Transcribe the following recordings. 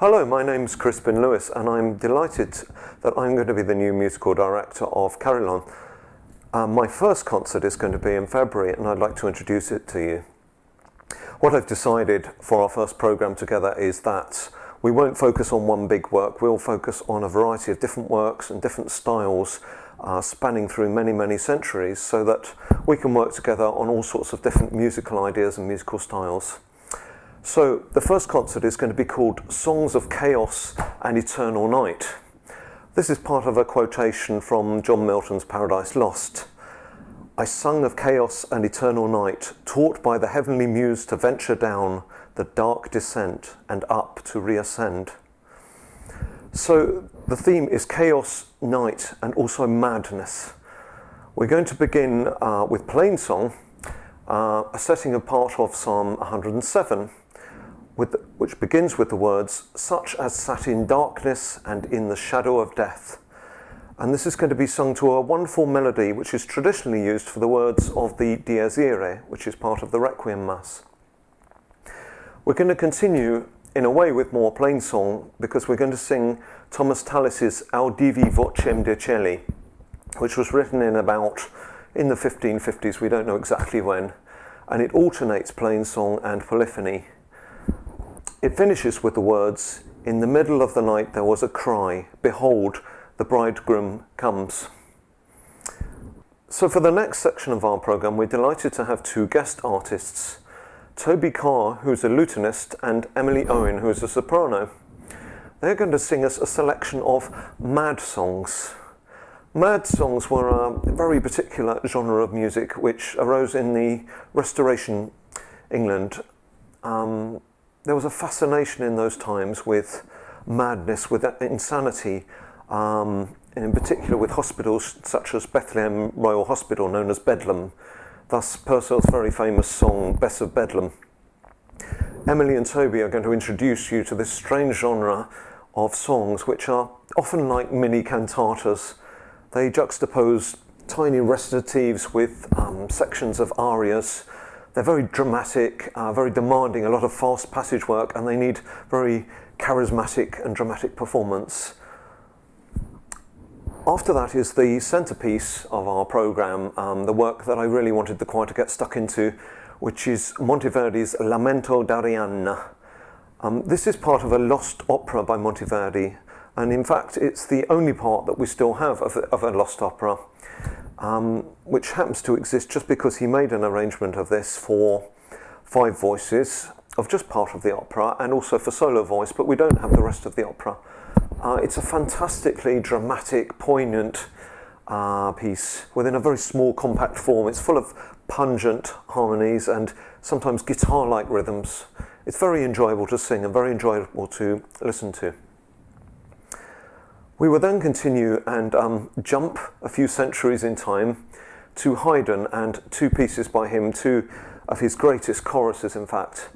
Hello, my name's Crispin Lewis, and I'm delighted that I'm going to be the new musical director of Carillon. My first concert is going to be in February, and I'd like to introduce it to you. What I've decided for our first programme together is that we won't focus on one big work. We'll focus on a variety of different works and different styles spanning through many, many centuries, so that we can work together on all sorts of different musical ideas and musical styles. So the first concert is going to be called Songs of Chaos and Eternal Night. This is part of a quotation from John Milton's Paradise Lost. I sung of chaos and eternal night, taught by the heavenly muse to venture down the dark descent and up to reascend. So the theme is chaos, night, and also madness. We're going to begin with plain song, a setting of part of Psalm 107, which begins with the words, such as sat in darkness and in the shadow of death. And this is going to be sung to a wonderful melody which is traditionally used for the words of the Dies Irae, which is part of the Requiem Mass. We're going to continue in a way with more plain song because we're going to sing Thomas Tallis's Audivi Vocem de Celi, which was written in the 1550s, we don't know exactly when, and it alternates plain song and polyphony. It finishes with the words, in the middle of the night there was a cry, behold, the bridegroom comes. So for the next section of our programme, we're delighted to have two guest artists, Toby Carr, who's a lutenist, and Emily Owen, who's a soprano. They're going to sing us a selection of mad songs. Mad songs were a very particular genre of music which arose in the Restoration England. There was a fascination in those times with madness, with insanity, and in particular with hospitals such as Bethlehem Royal Hospital, known as Bedlam, thus Purcell's very famous song, Bess of Bedlam. Emily and Toby are going to introduce you to this strange genre of songs which are often like mini cantatas. They juxtapose tiny recitatives with sections of arias. They're very dramatic, very demanding, a lot of fast passage work, and they need very charismatic and dramatic performance. After that is the centrepiece of our programme, the work that I really wanted the choir to get stuck into, which is Monteverdi's Lamento d'Arianna. This is part of a lost opera by Monteverdi, and in fact it's the only part that we still have of a lost opera. Which happens to exist just because he made an arrangement of this for 5 voices, of just part of the opera, and also for solo voice, but we don't have the rest of the opera. It's a fantastically dramatic, poignant piece within a very small, compact form. It's full of pungent harmonies and sometimes guitar-like rhythms. It's very enjoyable to sing and very enjoyable to listen to. We will then continue and jump a few centuries in time to Haydn and 2 pieces by him, 2 of his greatest choruses, in fact.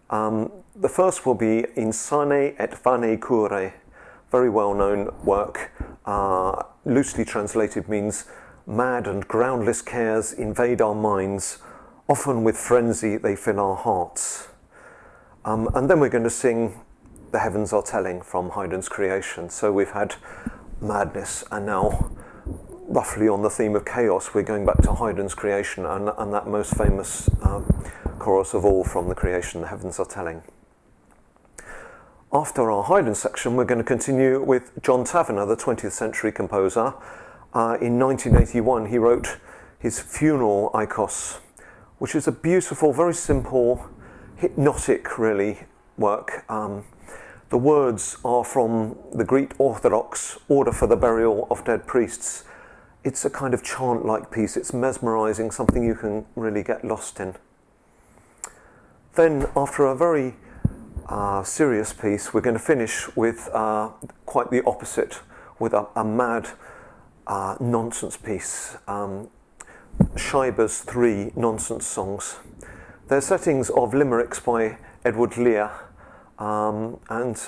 The first will be Insane et vanae curae, very well-known work. Loosely translated means mad and groundless cares invade our minds, often with frenzy they fill our hearts. And then we're going to sing The Heavens Are Telling from Haydn's Creation. So we've had madness, and now roughly on the theme of chaos we're going back to Haydn's Creation and that most famous chorus of all from the Creation, The Heavens Are Telling. After our Haydn section we're going to continue with John Tavener, the 20th century composer. In 1981 he wrote his Funeral Ikos, which is a beautiful, very simple, hypnotic really work. The words are from the Greek Orthodox Order for the Burial of Dead Priests. It's a kind of chant-like piece. It's mesmerising, something you can really get lost in. Then, after a very serious piece, we're going to finish with quite the opposite, with a mad nonsense piece. Scheiber's 3 nonsense songs. They're settings of limericks by Edward Lear. And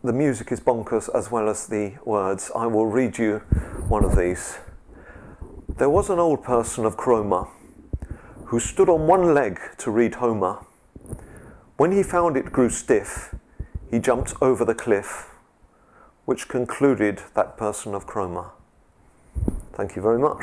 the music is bonkers as well as the words. I will read you one of these. There was an old person of Cromer who stood on one leg to read Homer. When he found it grew stiff, he jumped over the cliff, which concluded that person of chroma. Thank you very much.